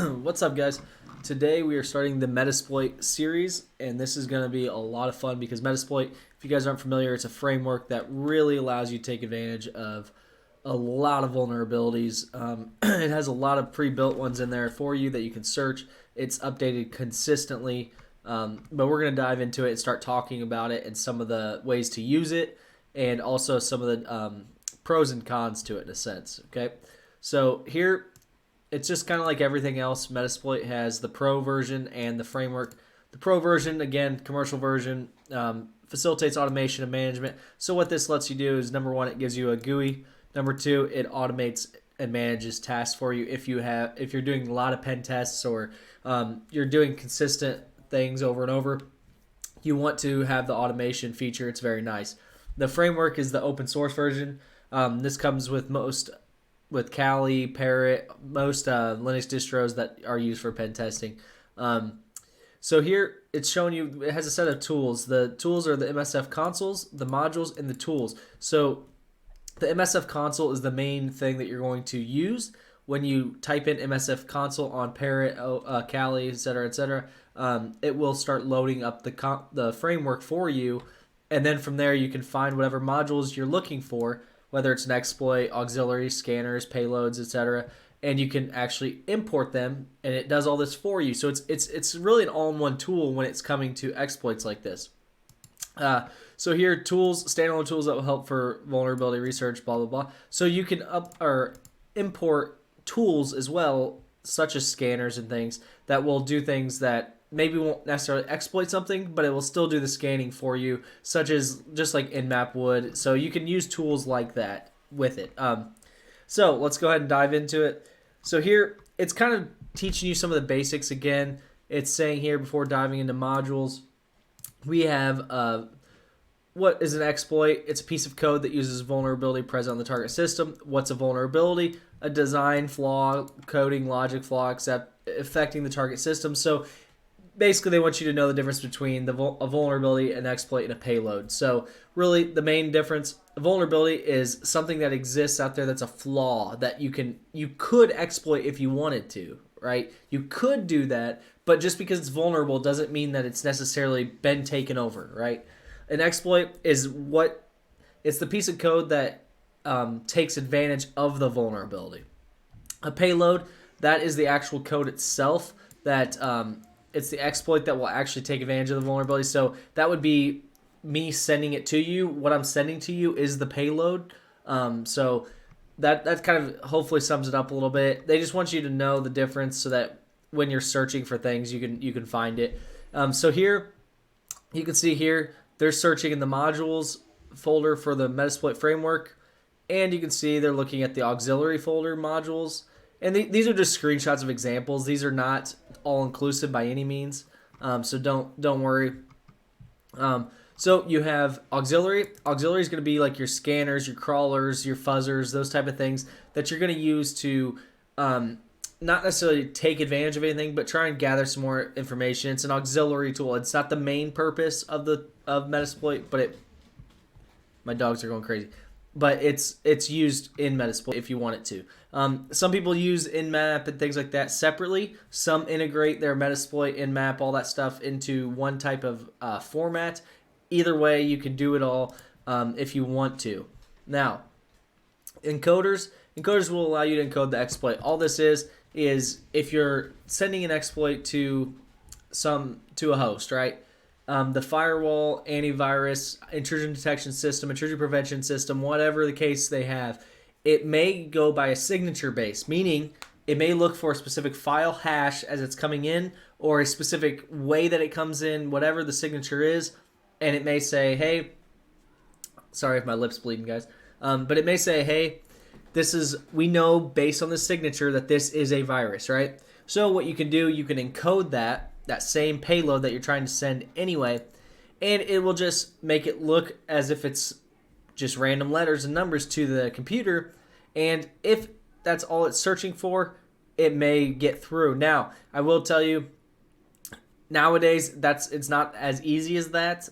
What's up, guys? Today we are starting the Metasploit series, and this is going to be a lot of fun because Metasploit, if you guys aren't familiar, it's a framework that really allows you to take advantage of a lot of vulnerabilities. It has a lot of pre-built ones in there for you that you can search. It's updated consistently, but we're going to dive into it and start talking about it and some of the ways to use it, and also some of the pros and cons to it in a sense. Okay, so here it's just kind of like everything else. Metasploit has the pro version and the framework. The pro version, again, commercial version, facilitates automation and management. So what this lets you do is, number one, it gives you a GUI. Number two, it automates and manages tasks for you if you're doing a lot of pen tests or you're doing consistent things over and over. You want to have the automation feature. It's very nice. The framework is the open source version. This comes with Kali, Parrot, most Linux distros that are used for pen testing. So here it's showing you, it has a set of tools. The tools are the MSF consoles, the modules, and the tools. So the MSF console is the main thing that you're going to use when you type in MSF console on Parrot, Kali, etc., etc. It will start loading up the framework for you, and then from there you can find whatever modules you're looking for, whether it's an exploit, auxiliary, scanners, payloads, etc., and you can actually import them, and it does all this for you. So it's really an all-in-one tool when it's coming to exploits like this. So here, tools, standalone tools that will help for vulnerability research, blah, blah, blah. So you can import tools as well, such as scanners and things, that will do things that maybe won't necessarily exploit something, but it will still do the scanning for you, such as just like Nmap would. So you can use tools like that with it. So let's go ahead and dive into it. So here, it's kind of teaching you some of the basics again. It's saying here, before diving into modules, we have what is an exploit? It's a piece of code that uses vulnerability present on the target system. What's a vulnerability? A design flaw, coding, logic flaw, affecting the target system. So basically, they want you to know the difference between a vulnerability, an exploit, and a payload. So really, the main difference, a vulnerability is something that exists out there that's a flaw that you could exploit if you wanted to, right? You could do that, but just because it's vulnerable doesn't mean that it's necessarily been taken over, right? An exploit is it's the piece of code that takes advantage of the vulnerability. A payload, that is the actual code itself that it's the exploit that will actually take advantage of the vulnerability. So that would be me sending it to you. What I'm sending to you is the payload. So that kind of hopefully sums it up a little bit. They just want you to know the difference so that when you're searching for things, you can find it. So here, you can see here, they're searching in the modules folder for the Metasploit framework, and you can see they're looking at the auxiliary folder modules. And these are just screenshots of examples. These are not all-inclusive by any means, so don't worry. So you have auxiliary. Auxiliary is going to be like your scanners, your crawlers, your fuzzers, those type of things that you're going to use to not necessarily take advantage of anything, but try and gather some more information. It's an auxiliary tool. It's not the main purpose of Metasploit, but my dogs are going crazy. But it's used in Metasploit if you want it to. Some people use Nmap and things like that separately. Some integrate their Metasploit, Nmap, all that stuff into one type of format. Either way, you can do it all if you want to. Now, encoders will allow you to encode the exploit. All this is if you're sending an exploit to a host, right? The firewall, antivirus, intrusion detection system, intrusion prevention system, whatever the case they have, it may go by a signature base, meaning it may look for a specific file hash as it's coming in, or a specific way that it comes in, whatever the signature is, and it may say, hey, sorry if my lip's bleeding, guys, but it may say, hey, we know based on the signature that this is a virus, right? So what you can do, you can encode that same payload that you're trying to send anyway, and it will just make it look as if it's just random letters and numbers to the computer, and if that's all it's searching for, it may get through. Now, I will tell you, nowadays, it's not as easy as that.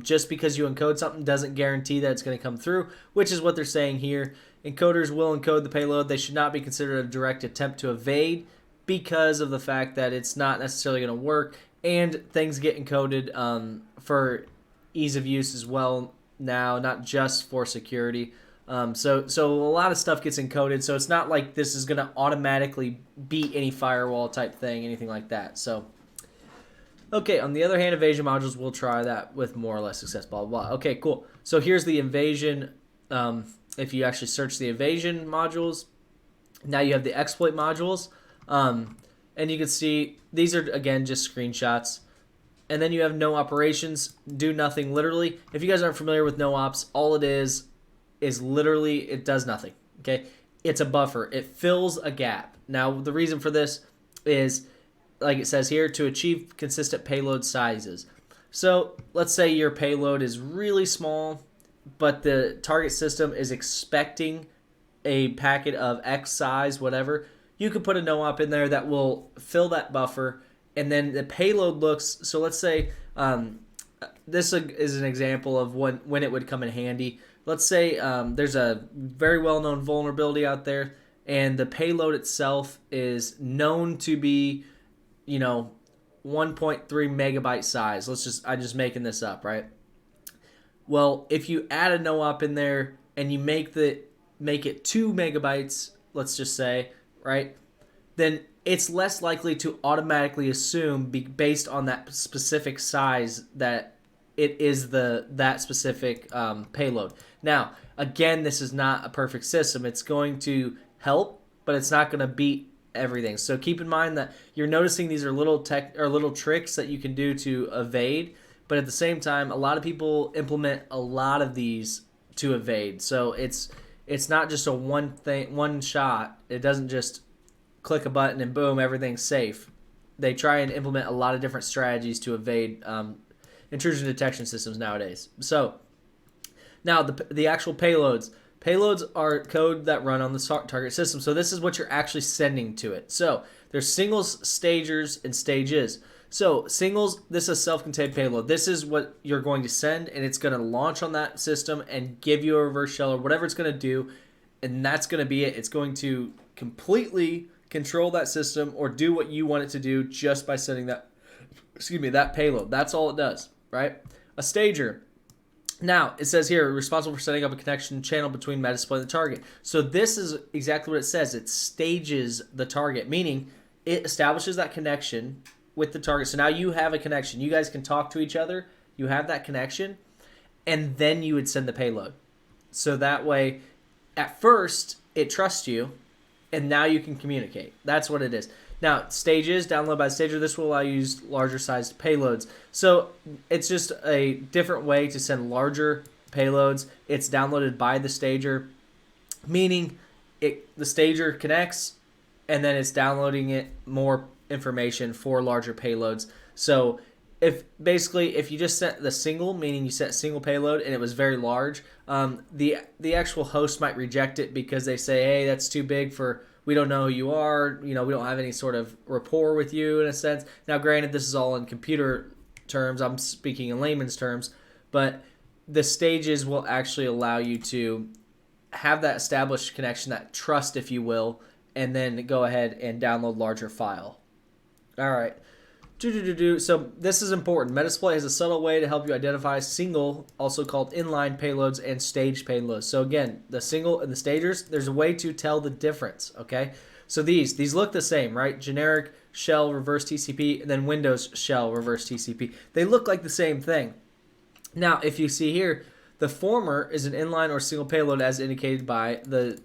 Just because you encode something doesn't guarantee that it's going to come through, which is what they're saying here. Encoders will encode the payload. They should not be considered a direct attempt to evade because of the fact that it's not necessarily going to work, and things get encoded for ease of use as well now, not just for security. So a lot of stuff gets encoded, so it's not like this is going to automatically beat any firewall type thing, anything like that. So, okay, on the other hand, evasion modules, we'll try that with more or less success, blah, blah, blah. Okay, cool. So here's the evasion. If you actually search the evasion modules, now you have the exploit modules. And you can see these are, again, just screenshots. And then you have no operations, do nothing, literally. If you guys aren't familiar with no ops, all it is literally it does nothing, okay? It's a buffer. It fills a gap. Now, the reason for this is, like it says here, to achieve consistent payload sizes. So let's say your payload is really small, but the target system is expecting a packet of X size, whatever. You could put a no-op in there that will fill that buffer, and then the payload looks, so let's say this is an example of when it would come in handy. Let's say there's a very well-known vulnerability out there, and the payload itself is known to be, 1.3 megabyte size. I'm just making this up, right? Well, if you add a no-op in there and you make it 2 megabytes, let's just say, right, then it's less likely to automatically assume, based on that specific size, that it is that specific payload. Now, again, this is not a perfect system. It's going to help, but it's not going to beat everything. So keep in mind that you're noticing these are little tricks that you can do to evade, but at the same time, a lot of people implement a lot of these to evade. So it's not just a one shot. It doesn't just click a button and boom, everything's safe. They try and implement a lot of different strategies to evade intrusion detection systems nowadays. So now the actual payloads. Payloads are code that run on the target system. So this is what you're actually sending to it. So there's singles, stagers, and stages. So singles, this is a self-contained payload. This is what you're going to send, and it's going to launch on that system and give you a reverse shell or whatever it's going to do, and that's going to be it. It's going to completely control that system or do what you want it to do just by sending that payload. That's all it does, right? A stager. Now, it says here, responsible for setting up a connection channel between Metasploit and the target. So this is exactly what it says. It stages the target, meaning it establishes that connection with the target. So now you have a connection. You guys can talk to each other. You have that connection, and then you would send the payload. So that way, at first, it trusts you, and now you can communicate. That's what it is. Now, stages, download by the stager. This will allow you to use larger sized payloads. So it's just a different way to send larger payloads. It's downloaded by the stager, meaning the stager connects, and then it's downloading it more information for larger payloads. So if you just set the single, meaning you set single payload and it was very large, the actual host might reject it because they say, hey, that's too big for, we don't know who you are, we don't have any sort of rapport with you in a sense. Now, granted, this is all in computer terms. I'm speaking in layman's terms, but the stages will actually allow you to have that established connection, that trust, if you will, and then go ahead and download larger file. All right. So this is important. Metasploit has a subtle way to help you identify single, also called inline payloads, and staged payloads. So again, the single and the stagers, there's a way to tell the difference, okay? So these look the same, right? Generic shell reverse TCP, and then Windows shell reverse TCP. They look like the same thing. Now, if you see here, the former is an inline or single payload as indicated by the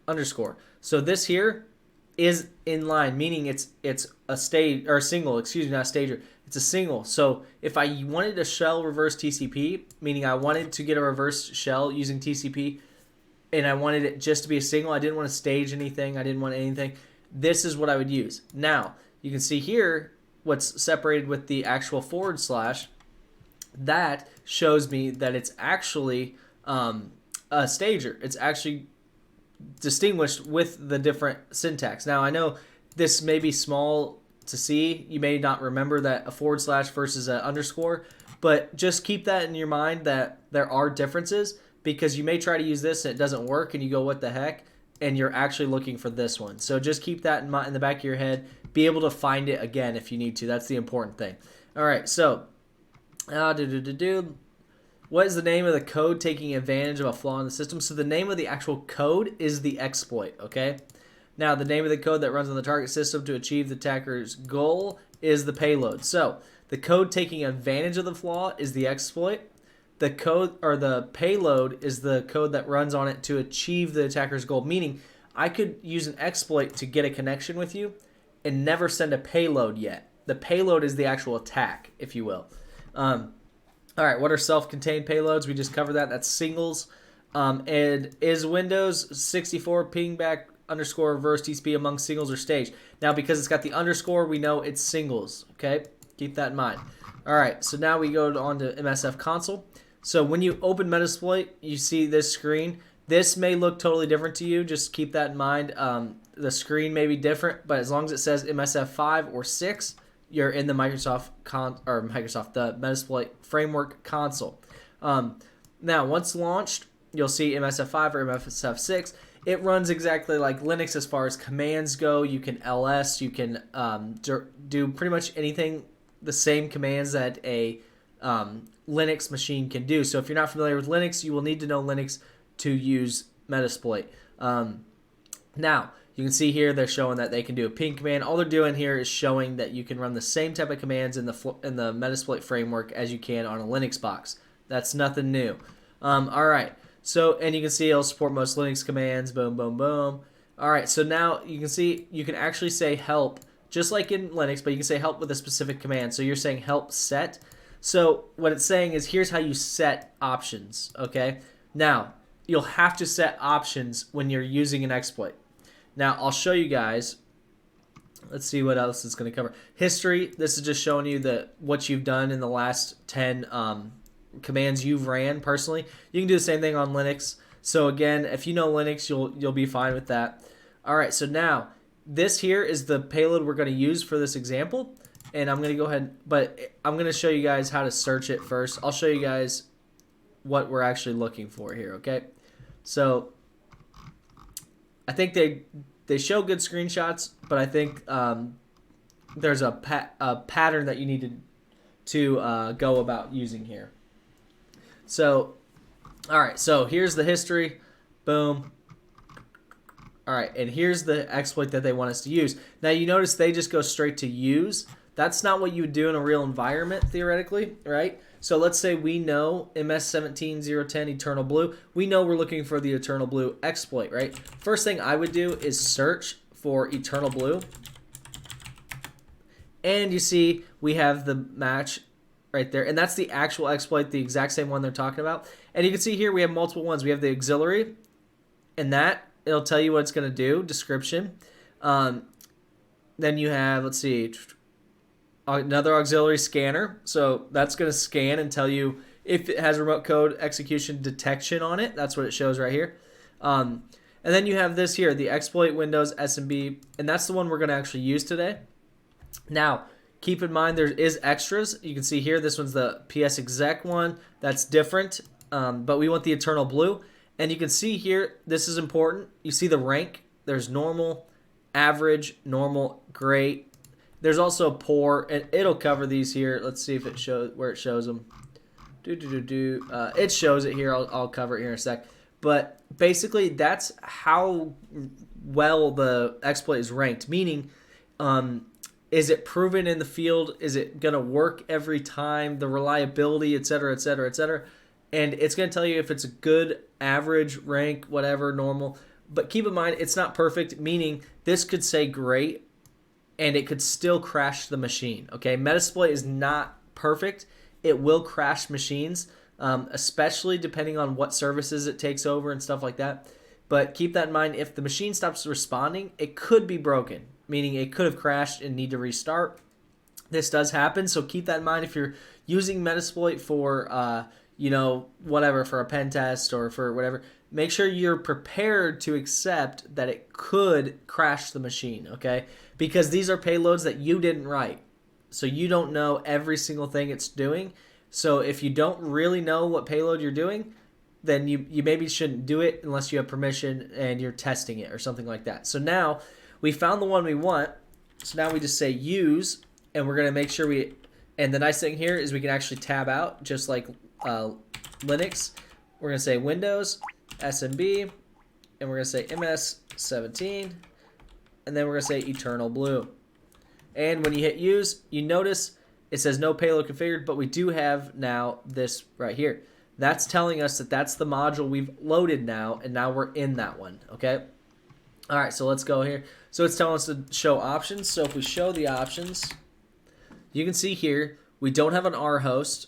underscore. So this here is inline, meaning it's a stage or a single, not a stager. It's a single. So if I wanted a shell reverse TCP, meaning I wanted to get a reverse shell using TCP, and I wanted it just to be a single, I didn't want to stage anything, I didn't want anything, this is what I would use. Now, you can see here what's separated with the actual /. That shows me that it's actually a stager. It's actually distinguished with the different syntax. Now, I know this may be small to see. You may not remember that a / versus an underscore, but just keep that in your mind that there are differences, because you may try to use this and it doesn't work and you go, what the heck? and you're actually looking for this one. So just keep that in mind, in the back of your head. Be able to find it again if you need to. That's the important thing. All right, so what is the name of the code taking advantage of a flaw in the system? So the name of the actual code is the exploit, okay? Now, the name of the code that runs on the target system to achieve the attacker's goal is the payload. So the code taking advantage of the flaw is the exploit. The code or the payload is the code that runs on it to achieve the attacker's goal. Meaning, I could use an exploit to get a connection with you and never send a payload yet. The payload is the actual attack, if you will. All right, what are self-contained payloads? We just covered that. That's singles. And is Windows 64 pingback underscore reverse TCP among singles or staged? Now, because it's got the underscore, we know it's singles. Okay, keep that in mind. All right, so now we go on to MSF console. So when you open Metasploit, you see this screen. This may look totally different to you. Just keep that in mind. The screen may be different, but as long as it says MSF 5 or 6, you're in the the Metasploit framework console. Now, once launched, you'll see MSF 5 or MSF 6. It runs exactly like Linux as far as commands go. You can ls, you can do pretty much anything, the same commands that a Linux machine can do. So if you're not familiar with Linux, you will need to know Linux to use Metasploit. Now, you can see here they're showing that they can do a ping command. All they're doing here is showing that you can run the same type of commands in the Metasploit framework as you can on a Linux box. That's nothing new. All right. So, and you can see it'll support most Linux commands. Boom, boom, boom. All right. So now you can see you can actually say help just like in Linux, but you can say help with a specific command. So you're saying help set. So what it's saying is here's how you set options. Okay. Now you'll have to set options when you're using an exploit. Now, I'll show you guys. Let's see what else it's going to cover. History. This is just showing you what you've done in the last 10 commands you've ran personally. You can do the same thing on Linux. So again, if you know Linux, you'll be fine with that. All right, so now this here is the payload we're going to use for this example. And I'm going to go ahead, but I'm going to show you guys how to search it first. I'll show you guys what we're actually looking for here, okay? So I think they show good screenshots, but I think there's a pattern that you need to go about using here. So, all right, so here's the history. Boom. All right, and here's the exploit that they want us to use. Now, you notice they just go straight to use. That's not what you would do in a real environment, theoretically, right? So let's say we know MS17010 Eternal Blue. We know we're looking for the Eternal Blue exploit, right? First thing I would do is search for Eternal Blue. And you see we have the match right there. And that's the actual exploit, the exact same one they're talking about. And you can see here we have multiple ones. We have the auxiliary, and that, it'll tell you what it's going to do, description. Then you have, let's see, another auxiliary scanner. So that's going to scan and tell you if it has remote code execution detection on it. That's what it shows right here. And then you have this here, the exploit Windows SMB, and that's the one we're going to actually use today. Now, keep in mind there is extras. You can see here, this one's the PS exec one. That's different, but we want the Eternal Blue. And you can see here, this is important. You see the rank. There's normal, average, normal, great. There's also poor, and it'll cover these here. Let's see if it shows where it shows them. It shows it here. I'll cover it here in a sec. But basically, that's how well the exploit is ranked. Meaning, is it proven in the field? Is it going to work every time? The reliability, et cetera, et cetera, et cetera. And it's going to tell you if it's a good, average, rank, whatever, normal. But keep in mind, it's not perfect, meaning this could say great, and it could still crash the machine. Okay, Metasploit is not perfect. It will crash machines, especially depending on what services it takes over and stuff like that. But keep that in mind. If the machine stops responding, it could be broken, meaning it could have crashed and need to restart. This does happen, so keep that in mind if you're using Metasploit for, whatever, for a pen test or for whatever. Make sure you're prepared to accept that it could crash the machine, okay? Because these are payloads that you didn't write. So you don't know every single thing it's doing. So if you don't really know what payload you're doing, then you maybe shouldn't do it unless you have permission and you're testing it or something like that. So now we found the one we want. So now we just say use, and we're going to make sure and the nice thing here is we can actually tab out just like Linux. We're going to say Windows, SMB, and we're going to say MS17, and then we're going to say Eternal Blue. And when you hit use, you notice it says no payload configured, but we do have now this right here. That's telling us that that's the module we've loaded now, and now we're in that one, okay? All right, so let's go here. So it's telling us to show options. So if we show the options, you can see here we don't have an R host,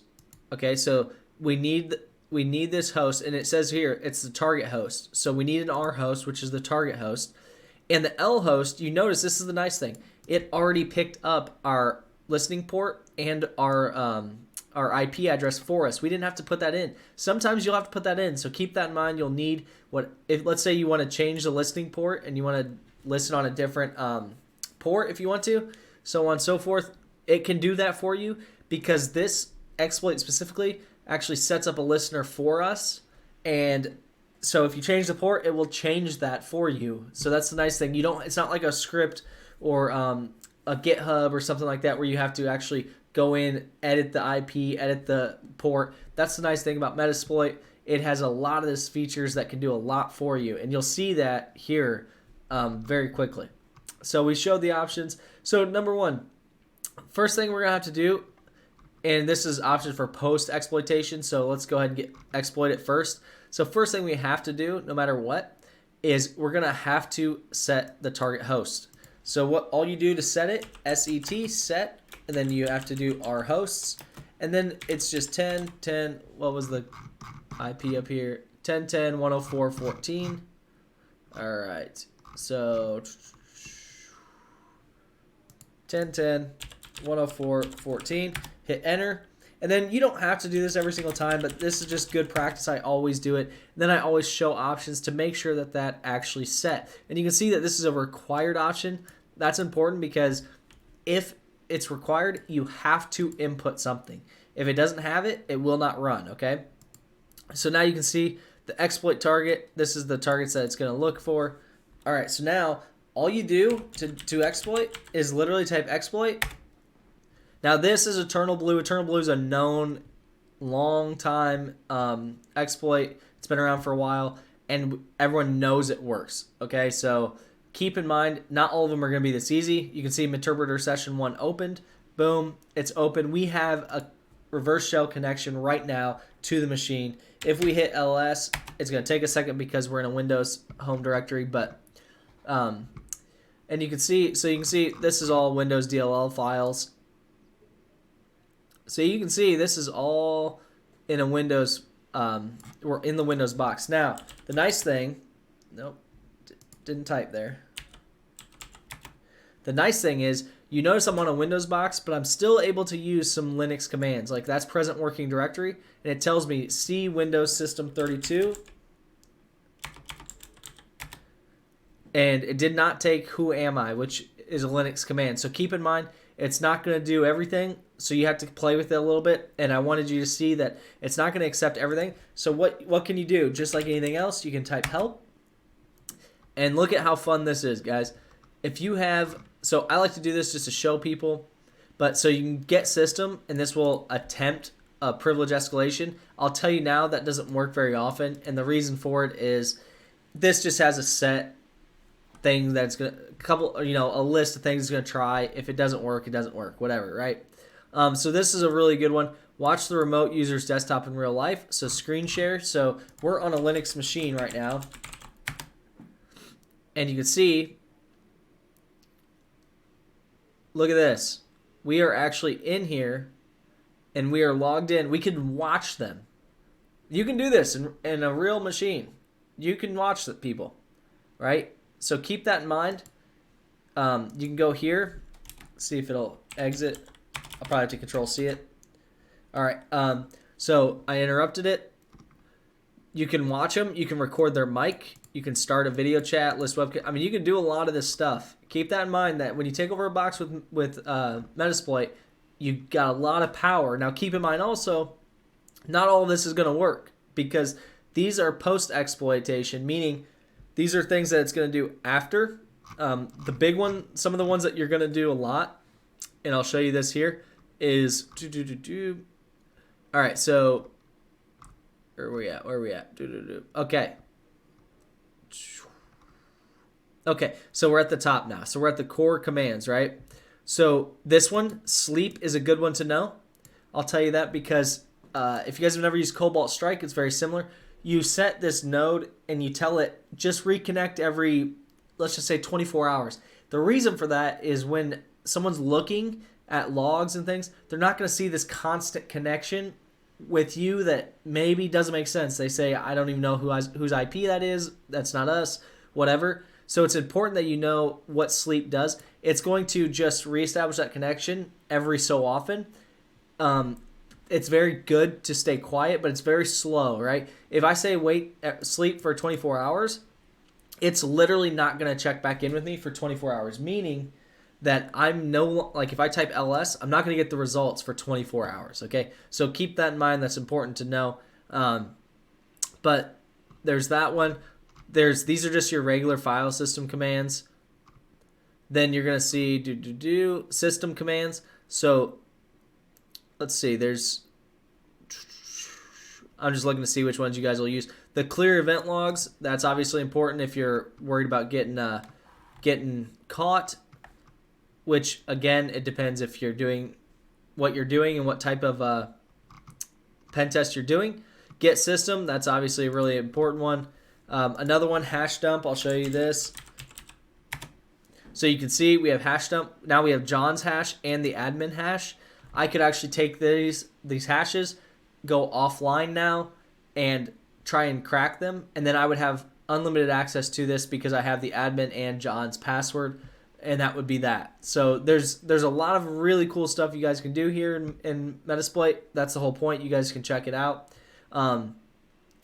okay? So we need this host, and it says here it's the target host. So we need an R host, which is the target host. And the L host, you notice this is the nice thing. It already picked up our listening port and our IP address for us. We didn't have to put that in. Sometimes you'll have to put that in, so keep that in mind. You'll need if let's say you want to change the listening port and you want to listen on a different port if you want to, so on and so forth. It can do that for you because this exploit specifically actually sets up a listener for us, and so if you change the port, it will change that for you. So that's the nice thing. It's not like a script or a GitHub or something like that where you have to actually go in, edit the IP, edit the port. That's the nice thing about Metasploit. It has a lot of these features that can do a lot for you, and you'll see that here very quickly. So we showed the options. So number one, first thing we're going to have to do, and this is option for post-exploitation, so let's go ahead and exploit it first. So first thing we have to do, no matter what, is we're going to have to set the target host. So all you do to set it, set, and then you have to do our hosts, and then it's just 10, what was the IP up here? 10.10.104.14. All right, so 10.10.104.14. Hit enter, and then you don't have to do this every single time, but this is just good practice. I always do it. And then I always show options to make sure that that actually set. And you can see that this is a required option. That's important because if it's required, you have to input something. If it doesn't have it, it will not run, okay? So now you can see the exploit target. This is the targets that it's going to look for. All right, so now all you do to exploit is literally type exploit. Now this is Eternal Blue. Eternal Blue is a known long time exploit. It's been around for a while, and everyone knows it works, okay? So keep in mind, not all of them are going to be this easy. You can see Interpreter Session 1 opened. Boom, it's open. We have a reverse shell connection right now to the machine. If we hit ls, it's going to take a second because we're in a Windows home directory, but and you can see, this is all Windows DLL files. So you can see this is all in a Windows, or in the Windows box. Now, the nice thing, nope, didn't type there. The nice thing is, you notice I'm on a Windows box, but I'm still able to use some Linux commands. Like that's present working directory, and it tells me C Windows System 32. And it did not take who am I, which is a Linux command. So keep in mind, it's not going to do everything, so you have to play with it a little bit. And I wanted you to see that it's not going to accept everything. So what can you do? Just like anything else, you can type help. And look at how fun this is, guys. If you have, so I like to do this just to show people, but so you can get system, and this will attempt a privilege escalation. I'll tell you now that doesn't work very often, and the reason for it is this just has a set thing that's gonna a list of things it's gonna try. If it doesn't work, it doesn't work, whatever, right? So this is a really good one. Watch the remote user's desktop in real life. So screen share. So we're on a Linux machine right now, and you can see, look at this. We are actually in here, and we are logged in. We can watch them. You can do this in a real machine. You can watch the people, right? So keep that in mind. You can go here, see if it'll exit. I'll probably have to Control-C it. All right. So I interrupted it. You can watch them. You can record their mic. You can start a video chat, list webcam. I mean, you can do a lot of this stuff. Keep that in mind that when you take over a box with Metasploit, you got a lot of power. Now, keep in mind also, not all of this is going to work because These are post-exploitation, meaning these are things that it's going to do after. The big one, some of the ones that you're going to do a lot, and I'll show you this here, is all right, so where are we at? Okay. Okay, so we're at the top now. So we're at the core commands, right? So this one, sleep, is a good one to know. I'll tell you that because if you guys have never used Cobalt Strike, it's very similar. You set this node and you tell it just reconnect every, let's just say 24 hours. The reason for that is when someone's looking at logs and things, they're not going to see this constant connection with you that maybe doesn't make sense. They say, I don't even know whose IP that is. That's not us, whatever. So it's important that you know what sleep does. It's going to just reestablish that connection every so often. It's very good to stay quiet, but it's very slow, right? If I say sleep for 24 hours, it's literally not going to check back in with me for 24 hours, meaning that like if I type LS, I'm not going to get the results for 24 hours, okay? So keep that in mind. That's important to know. But there's that one. These are just your regular file system commands. Then you're going to see system commands. So let's see, I'm just looking to see which ones you guys will use. The clear event logs, that's obviously important if you're worried about getting caught, which again, it depends if you're doing what you're doing and what type of pen test you're doing. Get system, that's obviously a really important one. Another one, hash dump, I'll show you this. So you can see we have hash dump. Now we have John's hash and the admin hash. I could actually take these hashes, go offline now, and try and crack them. And then I would have unlimited access to this because I have the admin and John's password, and that would be that. So there's a lot of really cool stuff you guys can do here in Metasploit. That's the whole point. You guys can check it out. All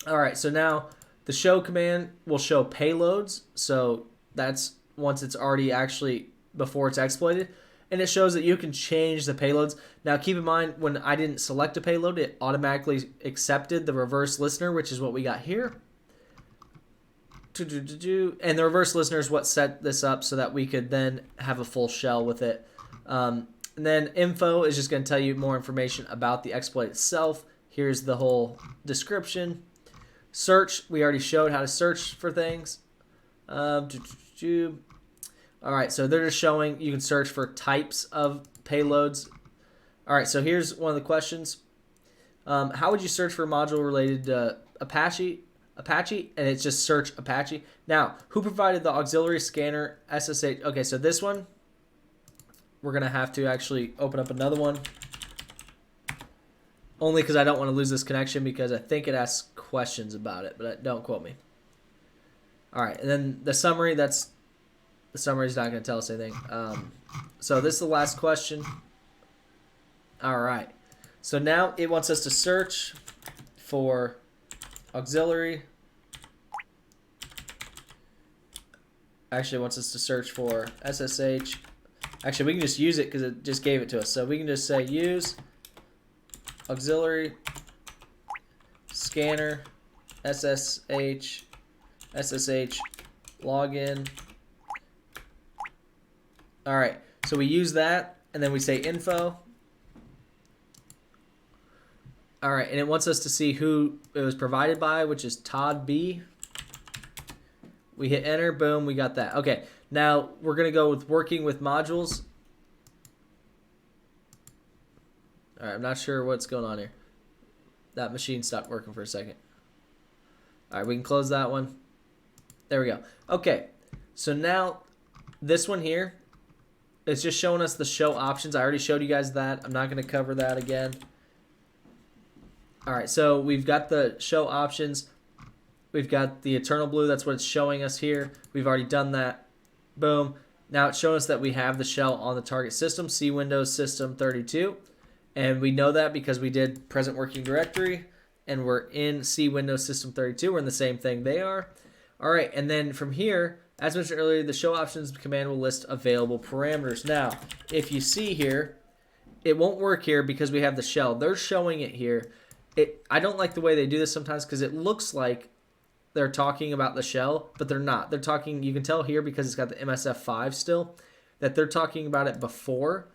right, so now the show command will show payloads. So that's once it's already actually before it's exploited. And it shows that you can change the payloads. Now, keep in mind, when I didn't select a payload, it automatically accepted the reverse listener, which is what we got here. And the reverse listener is what set this up so that we could then have a full shell with it. And then info is just going to tell you more information about the exploit itself. Here's the whole description. Search, we already showed how to search for things. All right, so they're just showing you can search for types of payloads. All right, so here's one of the questions. How would you search for a module related to Apache? And it's just search Apache. Now, who provided the auxiliary scanner SSH? Okay, so this one, we're going to have to actually open up another one. Only because I don't want to lose this connection because I think it asks questions about it, but don't quote me. All right, and then the summary, the summary is not going to tell us anything. So this is the last question. All right. So now it wants us to search for auxiliary. Actually, it wants us to search for SSH. Actually, we can just use it because it just gave it to us. So we can just say use auxiliary scanner SSH login. All right, so we use that, and then we say info. All right, and it wants us to see who it was provided by, which is Todd B. We hit enter, boom, we got that. Okay, now we're going to go with working with modules. All right, I'm not sure what's going on here. That machine stopped working for a second. All right, we can close that one. There we go. Okay, so now this one here, it's just showing us the show options. I already showed you guys that. I'm not going to cover that again. All right, so we've got the show options. We've got the eternal blue. That's what it's showing us here. We've already done that. Boom. Now it's showing us that we have the shell on the target system, C Windows System 32. And we know that because we did present working directory, and we're in C Windows System 32. We're in the same thing they are. All right, and then from here, as mentioned earlier, the show options command will list available parameters. Now, if you see here, it won't work here because we have the shell. They're showing it here. I don't like the way they do this sometimes because it looks like they're talking about the shell, but they're not. They're talking, you can tell here because it's got the MSF5 still, that they're talking about it before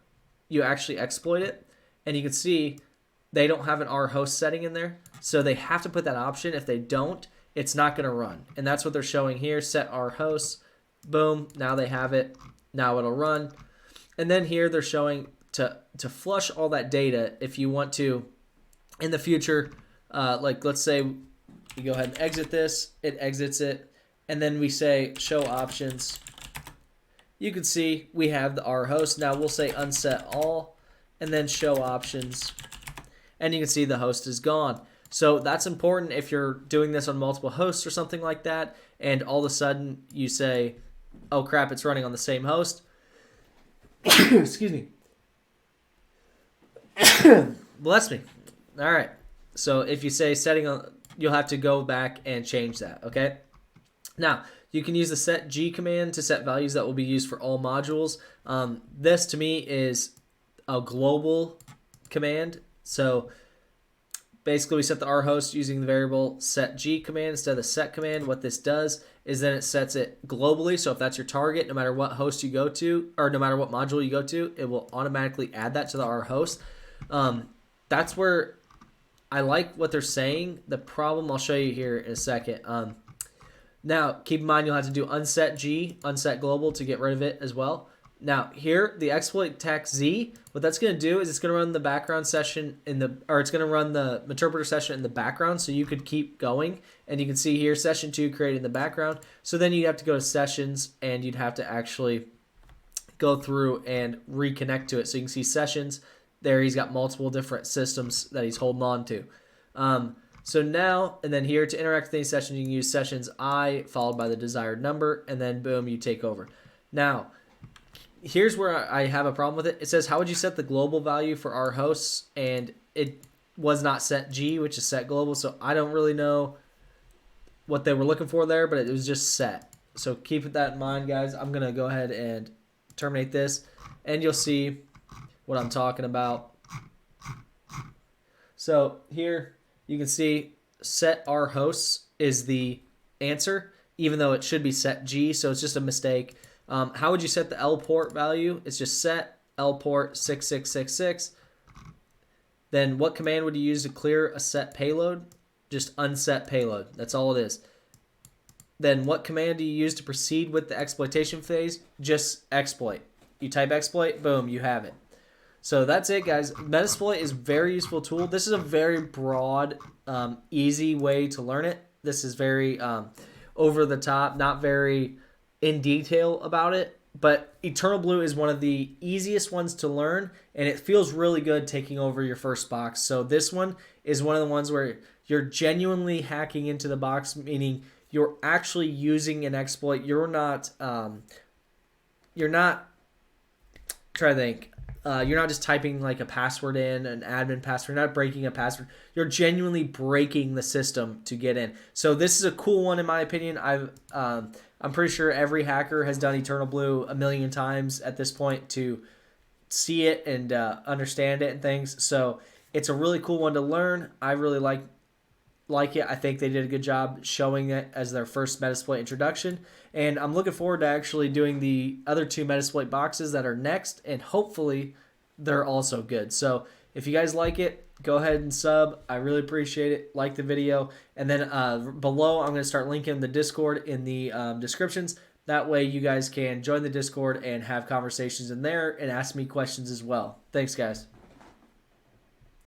you actually exploit it. And you can see they don't have an rhost setting in there. So they have to put that option. If they don't, it's not going to run. And that's what they're showing here. Set rhost. Boom. Now they have it. Now it'll run. And then here they're showing to flush all that data if you want to in the future, like let's say we go ahead and exit this, it exits it, and then we say show options. You can see we have the rhost. Now we'll say unset all and then show options, and you can see the host is gone. So that's important if you're doing this on multiple hosts or something like that, and all of a sudden you say, oh crap, it's running on the same host. Excuse me. Bless me. All right. So if you say setting on, you'll have to go back and change that. Okay. Now you can use the set G command to set values that will be used for all modules. This to me is a global command. So basically we set the rhost using the variable set G command instead of the set command. What this does is then it sets it globally. So if that's your target, no matter what host you go to, or no matter what module you go to, it will automatically add that to the rhost. That's where I like what they're saying. The problem I'll show you here in a second. Now, keep in mind you'll have to do unset G, unset global to get rid of it as well. Now, here, the exploit text Z, what that's going to do is it's going to run the background session it's going to run the interpreter session in the background, so you could keep going. And you can see here, session 2 created in the background. So then you have to go to sessions, and you'd have to actually go through and reconnect to it. So you can see sessions. There he's got multiple different systems that he's holding on to. So now, and then here to interact with any session, you can use sessions I followed by the desired number, and then boom, you take over. Now, here's where I have a problem with it. It says, how would you set the global value for our hosts? And it was not set G, which is set global. So I don't really know what they were looking for there, but it was just set. So keep that in mind, guys. I'm going to go ahead and terminate this, and you'll see what I'm talking about. So here you can see set rhosts is the answer, even though it should be set G, so it's just a mistake. How would you set the L port value? It's just set L port 6666. Then what command would you use to clear a set payload? Just unset payload. That's all it is. Then what command do you use to proceed with the exploitation phase? Just exploit. You type exploit, boom, you have it. So that's it, guys. Metasploit is a very useful tool. This is a very broad, easy way to learn it. This is very over the top, not very in detail about it. But Eternal Blue is one of the easiest ones to learn, and it feels really good taking over your first box. So this one is one of the ones where you're genuinely hacking into the box, meaning you're actually using an exploit. You're not try to think. You're not just typing like a password in, an admin password. You're not breaking a password. You're genuinely breaking the system to get in. So this is a cool one in my opinion. I'm pretty sure every hacker has done Eternal Blue a million times at this point to see it and understand it and things. So it's a really cool one to learn. I really like it. I think they did a good job showing it as their first Metasploit introduction. And I'm looking forward to actually doing the other 2 Metasploit boxes that are next, and hopefully they're also good. So if you guys like it, go ahead and sub. I really appreciate it. Like the video. And then below, I'm going to start linking the Discord in the descriptions. That way you guys can join the Discord and have conversations in there and ask me questions as well. Thanks, guys.